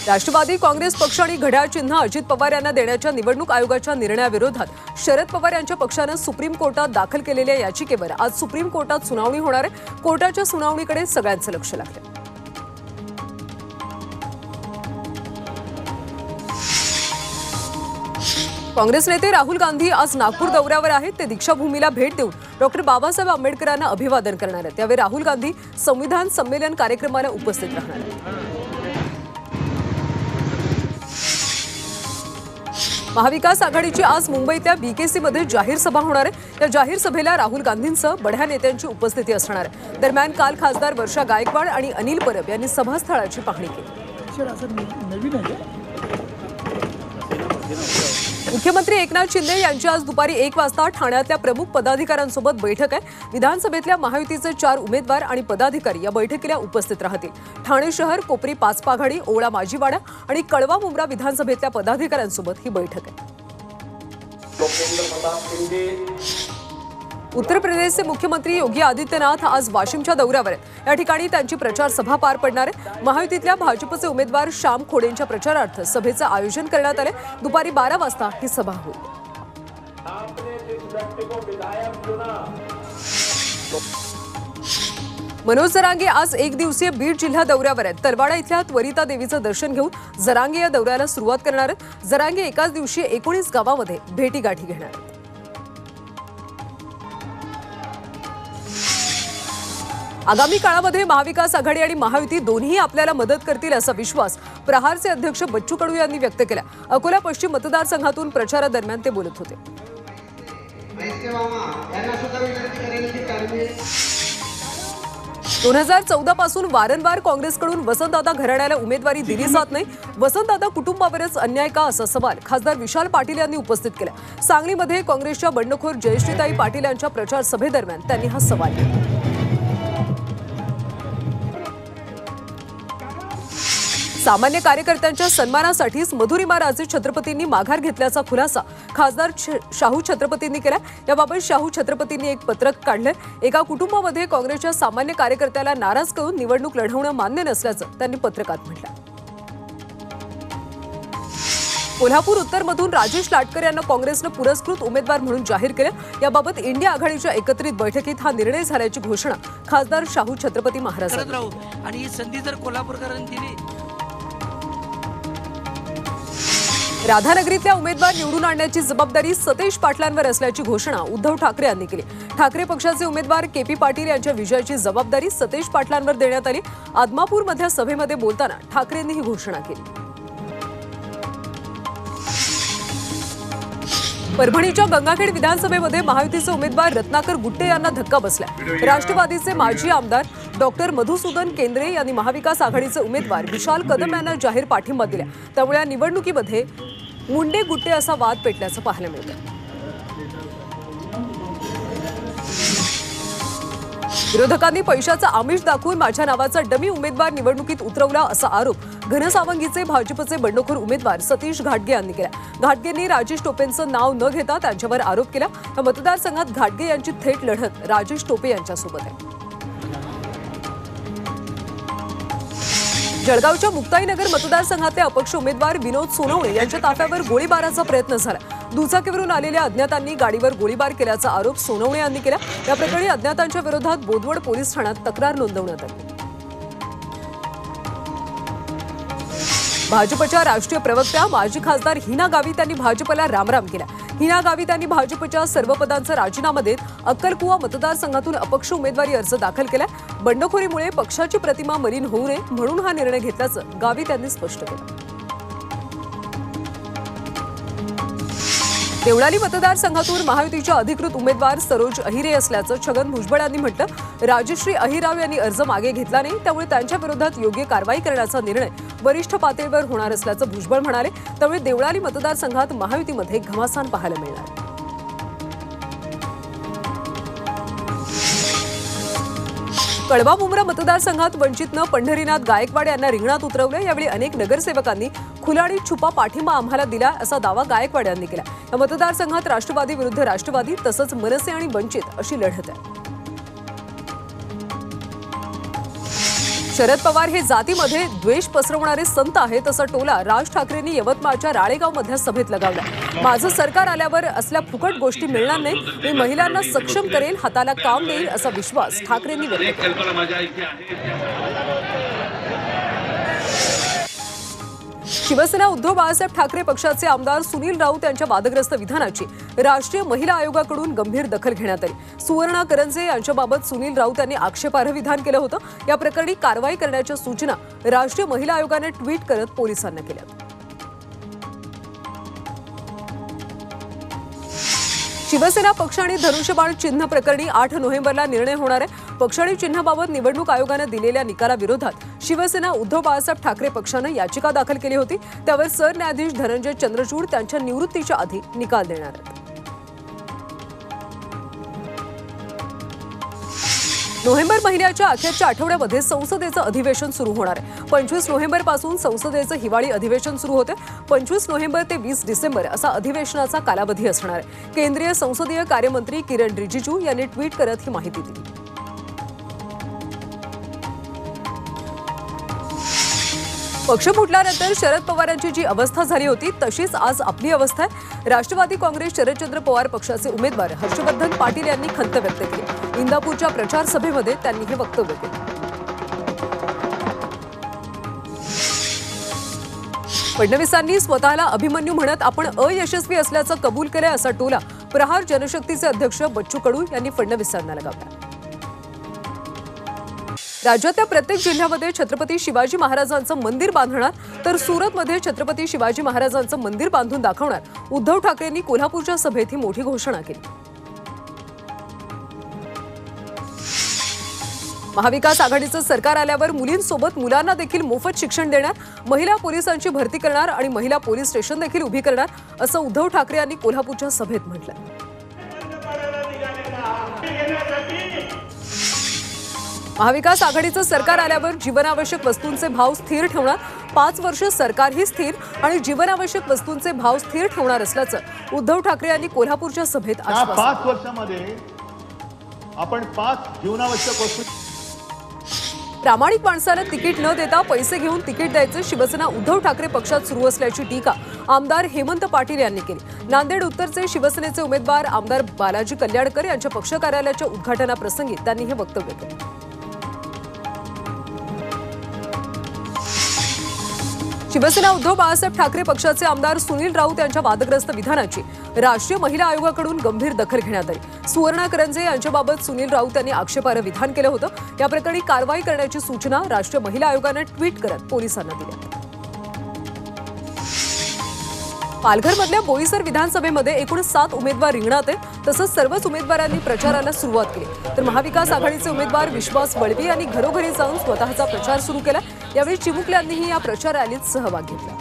राष्ट्रवादी काँग्रेस पक्ष आणि घड्याळ चिन्ह अजित पवार यांना देण्याच्या निवडणूक आयोगाच्या निर्णयाविरोधात शरद पवार यांच्या पक्षानं सुप्रीम कोर्टात दाखल केलेल्या याचिकेवर आज सुप्रीम कोर्टात सुनावणी होणार आहे। कोर्टाच्या सुनावणीकडे सगळ्यांचं लक्ष लागलं। काँग्रेस नेते राहुल गांधी आज नागपूर दौऱ्यावर आहेत। ते दीक्षाभूमीला भेट देऊन डॉक्टर बाबासाहेब आंबेडकरांना अभिवादन करणार आहेत। त्यावेळी राहुल गांधी संविधान संमेलन कार्यक्रमाला उपस्थित राहणार आहेत। महाविकास आघाडीची आज मुंबईतल्या बीकेसी मध्ये जाहीर सभा होणार आहे। या जाहीर सभेला राहुल गांधींसह बड्या नेत्यांची उपस्थिती असणार आहे। दरम्यान काल खासदार वर्षा गायकवाड आणि अनिल परब यांनी सभास्थळाची पाहणी केली। मुख्यमंत्री एकनाथ शिंदे यांची आज दुपारी 1 वाजता ठाण्यातल्या प्रमुख पदाधिकाऱ्यांसोबत बैठक आहे। विधानसभेतल्या महायुतीचे 4 उमेदवार आणि पदाधिकारी या बैठकीला उपस्थित राहतील। ठाणे शहर, कोपरी पाचपाघाडी, ओवळा माजीवाडा आणि कळवा मुंब्रा विधानसभेतल्या पदाधिकाऱ्यांसोबत ही बैठक आहे। उत्तर प्रदेशचे मुख्यमंत्री योगी आदित्यनाथ आज वाशिमच्या दौऱ्यावर आहेत। या ठिकाणी त्यांची प्रचार सभा पार पडणार आहे। महायुतीतल्या भाजपचे उमेदवार श्याम खोडेंच्या प्रचारार्थ सभेचं आयोजन करण्यात आले। दुपारी 12 वाजता ही सभा होईल। मनोज जरांगे आज 1 दिवसीय बीड जिल्हा दौऱ्यावर आहेत। तलवाडा इथल्या त्वरिता देवीचं दर्शन घेऊन जरांगे या दौऱ्याला सुरुवात करणार आहेत। जरांगे एकाच दिवशी 19 गावांमध्ये भेटीगाठी घेणार आहेत। आगामी काळामध्ये महाविकास आघाडी आणि महायुती दोन्ही आपल्याला मदत करतील असा विश्वास प्रहारचे अध्यक्ष बच्चू कडू यांनी व्यक्त केला। अकोला पश्चिम मतदारसंघातून प्रचारादरम्यान ते बोलत होते। 2014 पासून वारंवार काँग्रेसकडून वसंतदादा घराण्याला उमेदवारी दिली जात नाही। वसंतदादा कुटुंबावरच अन्याय का असा सवाल खासदार विशाल पाटील यांनी उपस्थित केला। सांगलीमध्ये काँग्रेसच्या बंडखोर जयश्रीताई पाटील यांच्या प्रचार सभेदरम्यान त्यांनी हा सवाल केला। सामान्य कार्यकर्त्यांच्या सन्मानासाठीच मधुरिमा राजे छत्रपतींनी माघार घेतल्याचा खुलासा खासदार शाहू छत्रपतींनी केला। याबाबत शाहू छत्रपतींनी एक पत्रक काढलं। एका कुटुंबामध्ये काँग्रेसच्या सामान्य कार्यकर्त्याला नाराज करून निवडणूक लढवणं मान्य नसल्याचं त्यांनी पत्रकात म्हटलं। कोल्हापूर उत्तरमधून राजेश लाटकर यांना काँग्रेसनं पुरस्कृत उमेदवार म्हणून जाहीर केलं। याबाबत इंडिया आघाडीच्या एकत्रित बैठकीत हा निर्णय झाल्याची घोषणा खासदार शाहू छत्रपती महाराज आणि ही संधी जर कोल्हापूरकरांनी दिली। राधानगरीतल्या उमेदवार निवडून आणण्याची जबाबदारी सतेज पाटलांवर असल्याची घोषणा उद्धव ठाकरे यांनी केली। ठाकरे पक्षाचे उमेदवार केपी पाटील यांच्या विजयाची जबाबदारी सतेज पाटलांवर देण्यात आली। आदमापूरमधल्या सभेमध्ये बोलताना ठाकरेंनी ही घोषणा केली। परभणीच्या गंगाखेड विधानसभेमध्ये महायुतीचे उमेदवार रत्नाकर गुट्टे यांना धक्का बसला। राष्ट्रवादीचे माजी आमदार डॉक्टर मधुसूदन केंद्रे यांनी महाविकास आघाडीचे उमेदवार विशाल कदम यांना जाहीर पाठिंबा दिला। त्यामुळे या निवडणुकीमध्ये मुंडे गुट्टे असा वाद पेटल्याचं पाहायला मिळतं। विरोधकांनी पैशाचा आमिष दाखवून माझ्या नावाचा डमी उमेदवार निवडणुकीत उतरवला असा आरोप घनसावंगीचे भाजपचे बंडखोर उमेदवार सतीश घाटगे यांनी केला। घाटगेंनी राजेश टोपेंचं नाव न घेता त्यांच्यावर आरोप केला। या मतदारसंघात घाटगे यांची थेट लढत राजेश टोपे यांच्यासोबत आहे। जळगावच्या मुक्ताईनगर मतदारसंघातले अपक्ष उमेदवार विनोद सोनवणे यांच्या ताफ्यावर गोळीबाराचा प्रयत्न झाला। दुचाकीवरून आलेल्या अज्ञातांनी गाडीवर गोळीबार केल्याचा आरोप सोनवणे यांनी केला। या प्रकरणी अज्ञातांच्या विरोधात बोदवड पोलीस ठाण्यात तक्रार नोंदवण्यात आली। भाजपच्या राष्ट्रीय प्रवक्त्या माजी खासदार हिना गावित यांनी भाजपला रामराम केला। हिना गावित यांनी भाजपच्या सर्व पदांचा राजीनामा देत अक्कलकुवा मतदारसंघातून अपक्ष उमेदवारी अर्ज दाखल केला। बंडखोरीमुळे पक्षाची प्रतिमा मलिन होऊ नये म्हणून हा निर्णय घेतल्याचं गावित यांनी स्पष्ट केलं। देवळाली मतदारसंघातून महायुतीच्या अधिकृत उमेदवार सरोज अहिरे असल्याचं छगन भुजबळ यांनी म्हटलं। राजश्री अहिराव यांनी अर्ज मागे घेतला नाही, त्यामुळे त्यांच्या विरोधात योग्य कारवाई करण्याचा निर्णय वरिष्ठ पातळीवर होणार असल्याचं भुजबळ म्हणाले। त्यामुळे देवळाली मतदारसंघात महायुतीमध्ये घमासान पाहायला मिळणार। कळवा मुंब्रा मतदारसंघात वंचितनं पंढरीनाथ गायकवाड यांना रिंगणात उतरवलं। यावेळी अनेक नगरसेवकांनी खुला आणि छुपा पाठिंबा आम्हाला दिला असा दावा गायकवाड यांनी केला। या मतदारसंघात राष्ट्रवादी विरुद्ध राष्ट्रवादी तसंच मनसे आणि वंचित अशी लढत आहे। शरद पवार हे जातीमध्ये द्वेष पसरवणारे संत आहेत असा टोला राज ठाकरेंनी यवतमाळच्या राळेगाव मधल्या सभेत लगावला. माझं सरकार आल्यावर असल्या फुकट गोष्टी मिळणार नाही, मी महिलांना सक्षम करेल, हाताला काम देईल असा विश्वास ठाकरेंनी व्यक्त केला. शिवसेना उद्धव बाळासाहेब ठाकरे पक्षाचे आमदार सुनील राऊत यांच्या वादग्रस्त विधानाची राष्ट्रीय महिला आयोगाकडून गंभीर दखल घेण्यात आली. सुवर्णा करंजे यांच्याबाबत सुनील राऊत यांनी आक्षेपार्ह विधान केलं होतं. या प्रकरणी कारवाई करण्याच्या सूचना राष्ट्रीय महिला आयोगाने ट्विट करत पोलिसांना केल्या. शिवसेना पक्ष आणि धनुष्यबाण चिन्ह प्रकरणी 8 नोव्हेंबरला निर्णय होणार आहे. पक्ष आणि चिन्हाबाबत निवडणूक आयोगाने दिलेल्या निकालाविरोधात शिवसेना उद्धव बाळासाहेब ठाकरे पक्षानं याचिका दाखल केली होती. त्यावर सरन्यायाधीश धनंजय चंद्रचूड त्यांच्या निवृत्तीच्या आधी निकाल देणार आहेत. नोव्हेंबर महिन्याच्या अखेरच्या आठवड्यामध्ये संसदेचं अधिवेशन सुरू होणार आहे. 25 नोव्हेंबरपासून संसदेचं हिवाळी अधिवेशन सुरू होते. 25 नोव्हेंबर ते 20 डिसेंबर असा अधिवेशनाचा कालावधी असणार आहे. केंद्रीय संसदीय कार्यमंत्री किरण रिजिजू यांनी ट्विट करत ही माहिती दिली. पक्ष फुटल्यानंतर शरद पवारांची जी अवस्था झाली होती तशीच आज आपली अवस्था आहे. राष्ट्रवादी काँग्रेस शरदचंद्र पवार पक्षाचे उमेदवार हर्षवर्धन पाटील यांनी खंत व्यक्त केली. इंदापूरच्या प्रचार सभेमध्ये त्यांनी हे वक्तव्य केलं. फडणवीसांनी स्वतःला अभिमन्यू म्हणत आपण अयशस्वी असल्याचं कबूल केलंय असा टोला प्रहार जनशक्तीचे अध्यक्ष बच्चू कडू यांनी फडणवीसांना लगावला. राज्यातल्या प्रत्येक जिल्ह्यामध्ये छत्रपती शिवाजी महाराजांचं मंदिर बांधणार तर सुरतमध्ये छत्रपती शिवाजी महाराजांचं मंदिर बांधून दाखवणार. उद्धव ठाकरेंनी कोल्हापूरच्या सभेत ही मोठी घोषणा केली. महाविकास आघाडीचं सरकार आल्यावर मुलींसोबत मुलांना देखील मोफत शिक्षण देणार, महिला पोलिसांची भरती करणार आणि महिला पोलीस स्टेशन देखील उभी करणार असं उद्धव ठाकरे यांनी कोल्हापूरच्या सभेत म्हटलं. महाविकास आघाडीचं सरकार आल्यावर जीवनावश्यक वस्तूंचे भाव स्थिर ठेवणार, 5 वर्ष सरकारही स्थिर आणि जीवनावश्यक वस्तूंचे भाव स्थिर ठेवणार असल्याचं उद्धव ठाकरे यांनी कोल्हापूरच्या सभेत आश्वासन दिलं. 5 वर्षामध्ये आपण 5 जीवनावश्यक वस्तू. प्रामाणिक माणसाला तिकीट न देता पैसे घेऊन तिकीट द्यायचं शिवसेना उद्धव ठाकरे पक्षात सुरू असल्याची टीका आमदार हेमंत पाटील यांनी केली. नांदेड उत्तरचे शिवसेनेचे उमेदवार आमदार बालाजी कल्याणकर यांच्या पक्ष कार्यालयाच्या उद्घाटनाप्रसंगी त्यांनी हे वक्तव्य केलं. शिवसेना उद्धव बाळासाहेब ठाकरे पक्षाचे आमदार सुनील राऊत यांच्या वादग्रस्त विधानाची राष्ट्रीय महिला आयोगाकडून गंभीर दखल घेण्यात आली. सुवर्णा करंजे यांच्याबाबत सुनील राऊत यांनी आक्षेपार्ह विधान केलं होतं. या प्रकरणी कारवाई करण्याची सूचना राष्ट्रीय महिला आयोगाने ट्विट करत पोलिसांना दिल्या. पालघरमधल्या बोईसर विधानसभेमध्ये एकूण 7 उमेदवार रिंगणात आहेत. तसंच सर्वच उमेदवारांनी प्रचाराला सुरुवात केली. तर महाविकास आघाडीचे उमेदवार विश्वास वळवी यांनी घरोघरी जाऊन स्वतःचा प्रचार सुरू केला. यावेळी चिमुकल्यांनीही या प्रचार रॅलीत सहभाग घेतला.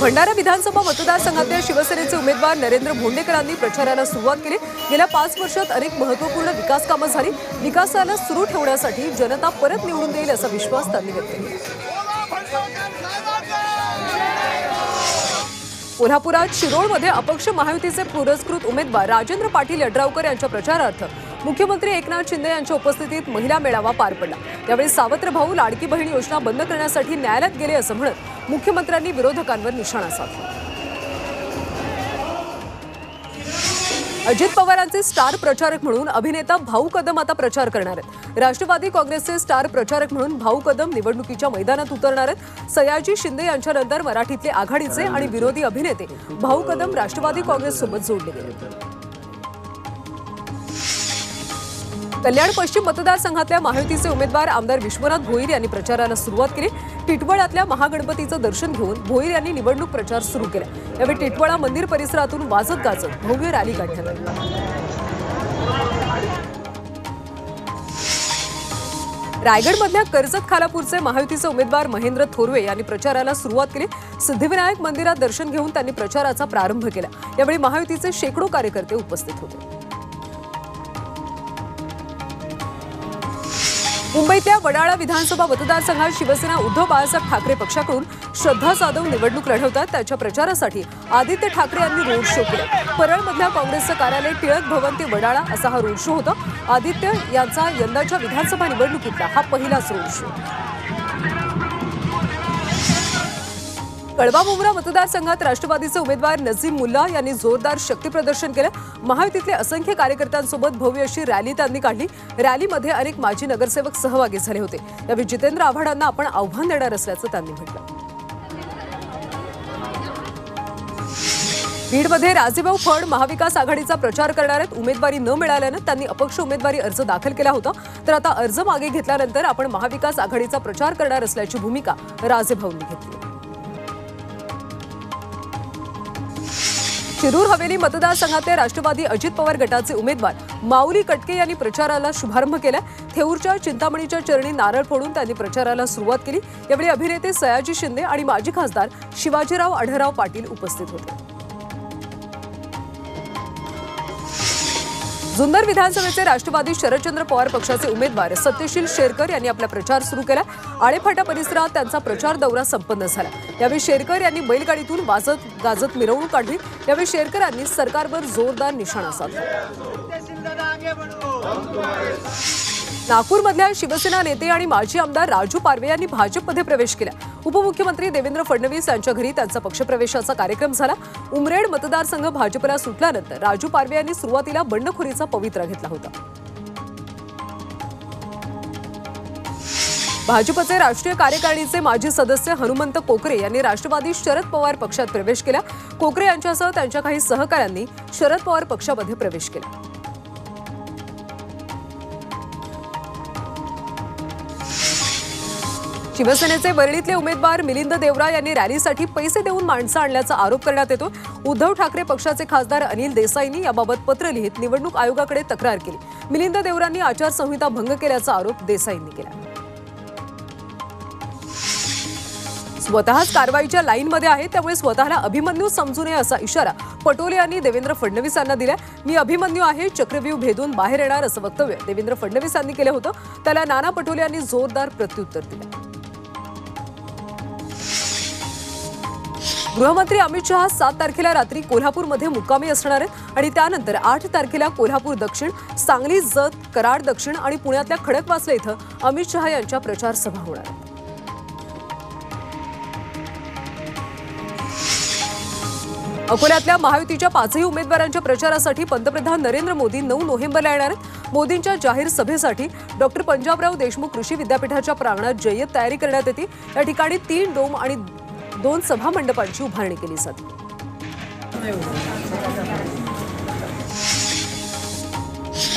भंडारा विधानसभा मतदारसंघातल्या शिवसेनेचे उमेदवार नरेंद्र भोंडेकरांनी प्रचाराला सुरुवात केली. गेल्या 5 वर्षात अनेक महत्त्वपूर्ण विकास कामं झाली. विकासाला सुरू ठेवण्यासाठी जनता परत निवडून देईल असा विश्वास त्यांनी व्यक्त केला. कोल्हापुरात शिरोळमध्ये अपक्ष महायुतीचे पुरस्कृत उमेदवार राजेंद्र पाटील यड्रावकर यांच्या प्रचारार्थ मुख्यमंत्री एकनाथ शिंदे यांच्या उपस्थितीत महिला मेळावा पार पडला. यावेळी सावत्र भाऊ लाडकी बहीण योजना बंद करण्यासाठी न्यायालयात गेले असं म्हणत मुख्यमंत्र्यांनी विरोधकांवर निशाणा साधला. अजित पवारांचे स्टार प्रचारक म्हणून अभिनेता भाऊ कदम आता प्रचार करणार आहेत. राष्ट्रवादी काँग्रेसचे स्टार प्रचारक म्हणून भाऊ कदम निवडणुकीच्या मैदानात उतरणार आहेत. सयाजी शिंदे यांच्यानंतर मराठीतले आघाडीचे आणि विरोधी अभिनेते भाऊ कदम राष्ट्रवादी काँग्रेससोबत जोडले गेले. कल्याण पश्चिम मतदारसंघातल्या महायुतीचे उमेदवार आमदार विश्वनाथ भोईर यांनी प्रचाराला सुरुवात केली. टिटवळातल्या महागणपतीचं दर्शन घेऊन भोईर यांनी निवडणूक प्रचार सुरू केला. यावेळी टिटवळा मंदिर परिसरातून वाजत गाजत भव्य रॅली काढण्यात आली. रायगडमधल्या कर्जत खालापूरचे महायुतीचे उमेदवार महेंद्र थोरवे यांनी प्रचाराला सुरुवात केली. सिद्धिविनायक मंदिरात दर्शन घेऊन त्यांनी प्रचाराचा प्रारंभ केला. यावेळी महायुतीचे शेकडो कार्यकर्ते उपस्थित होते. मुंबईतल्या वडाळा विधानसभा मतदारसंघात शिवसेना उद्धव बाळासाहेब ठाकरे पक्षाकडून श्रद्धा जाधव निवडणूक लढवतात. त्याच्या प्रचारासाठी आदित्य ठाकरे यांनी रोड शो केला. परळमधल्या काँग्रेसचं कार्यालय टिळक भवन ते वडाळा असा हा रोड शो होता. आदित्य यांचा यंदाच्या विधानसभा निवडणुकीतला हा पहिलाच रोड शो. कळवा मुंब्रा मतदारसंघात राष्ट्रवादीचे उमेदवार नजीम मुल्ला यांनी जोरदार शक्तीप्रदर्शन केलं. महायुतीतले असंख्य कार्यकर्त्यांसोबत भव्य अशी रॅली त्यांनी काढली. रॅलीमध्ये अनेक माजी नगरसेवक सहभागी झाले होते. यावेळी जितेंद्र आव्हाडांना आपण आव्हान देणार असल्याचं त्यांनी म्हटलं. बीडमध्ये राजेभाऊ फड महाविकास आघाडीचा प्रचार करणार आहेत. उमेदवारी न मिळाल्यानं त्यांनी अपक्ष उमेदवारी अर्ज दाखल केला होता. तर आता अर्ज मागे घेतल्यानंतर आपण महाविकास आघाडीचा प्रचार करणार असल्याची भूमिका राजेभाऊंनी घेतली. शिरूर हवेली मतदारसंघातले राष्ट्रवादी अजित पवार गटाचे उमेदवार माऊली कटके यांनी प्रचाराला शुभारंभ केला. थेऊरच्या चिंतामणीच्या चरणी नारळ फोडून त्यांनी प्रचाराला सुरुवात केली. यावेळी अभिनेते सयाजी शिंदे आणि माजी खासदार शिवाजीराव आढळराव पाटील उपस्थित होते. जुन्नर विधानसभेचे राष्ट्रवादी शरदचंद्र पवार पक्षाचे उमेदवार सत्यशील शेरकर यांनी आपला प्रचार सुरू केला. आळेफाटा परिसरात त्यांचा प्रचार दौरा संपन्न झाला. यावेळी शेरकर यांनी बैलगाडीतून वाजत गाजत मिरवणूक काढली. यावेळी शेरकर यांनी सरकारवर जोरदार निशाणा साधला. नागपूरमधल्या शिवसेना नेते आणि माजी आमदार राजू पारवे यांनी भाजपमध्ये प्रवेश केला. उपमुख्यमंत्री देवेंद्र फडणवीस यांच्या घरी त्यांचा पक्षप्रवेशाचा कार्यक्रम झाला. उमरेड मतदारसंघ भाजपला सुटल्यानंतर राजू पारवे यांनी सुरुवातीला बंडखोरीचा पवित्रा घेतला होता. भाजपचे राष्ट्रीय कार्यकारिणीचे माजी सदस्य हनुमंत कोकरे यांनी राष्ट्रवादी शरद पवार पक्षात प्रवेश केला. कोकरे यांच्यासह त्यांच्या काही सहकाऱ्यांनी शरद पवार पक्षामध्ये प्रवेश केला. शिवसेनेचे वरळीतले उमेदवार मिलिंद देवरा यांनी रॅलीसाठी पैसे देऊन माणसं आणल्याचा आरोप करण्यात येतो. उद्धव ठाकरे पक्षाचे खासदार अनिल देसाईंनी याबाबत पत्र लिहित निवडणूक आयोगाकडे तक्रार केली. मिलिंद देवरांनी आचारसंहिता भंग केल्याचा आरोप देसाईंनी केला. स्वतःच कारवाईच्या लाईनमध्ये आहे, त्यामुळे स्वतःला अभिमन्यू समजू नये असा इशारा पटोले यांनी देवेंद्र फडणवीस यांना दिला. मी अभिमन्यू आहे, चक्रव्यूह भेदून बाहेर येणार असं वक्तव्य देवेंद्र फडणवीस यांनी केलं होतं. त्याला नाना पटोले यांनी जोरदार प्रत्युत्तर दिलं. गृहमंत्री अमित शहा 7 तारखेला रात्री कोल्हापूरमध्ये मुक्कामी असणार आहेत आणि त्यानंतर 8 तारखेला कोल्हापूर दक्षिण, सांगली, जत, कराड दक्षिण आणि पुण्यातल्या खडकवासला इथं अमित शहा यांच्या प्रचार सभा होणार आहेत. अकोल्यातल्या महायुतीच्या 5ही उमेदवारांच्या प्रचारासाठी पंतप्रधान नरेंद्र मोदी 9 नोव्हेंबरला येणार आहेत. मोदींच्या जाहीर सभेसाठी डॉक्टर पंजाबराव देशमुख कृषी विद्यापीठाच्या प्रांगणात जय्यत तयारी करण्यात येते. या ठिकाणी 3 डोम आणि 2 सभा मंडपांची उभारणी केली जाते.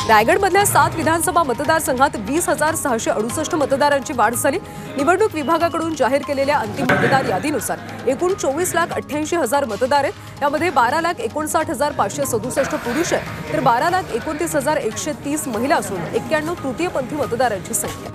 रायगडमधल्या 7 विधानसभा मतदारसंघात 20,668 मतदारांची वाढ झाली. निवडणूक विभागाकडून जाहीर केलेल्या अंतिम मतदार यादीनुसार एकूण 24,88,000 मतदार आहेत. यामध्ये 12,59,567 पुरुष आहेत तर 12,29,130 महिला असून 91 तृतीयपंथी मतदारांची संख्या.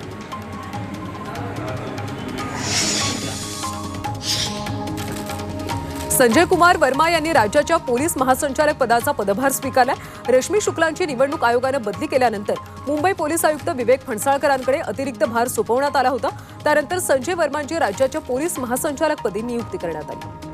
संजय कुमार वर्मा यांनी राज्याच्या पोलीस महासंचालक पदाचा पदभार स्वीकारला. रश्मी शुक्लांची निवडणूक आयोगानं बदली केल्यानंतर मुंबई पोलीस आयुक्त विवेक फणसाळकरांकडे अतिरिक्त भार सोपवण्यात आला होता. त्यानंतर संजय वर्मांची राज्याच्या पोलीस महासंचालकपदी नियुक्ती करण्यात आली.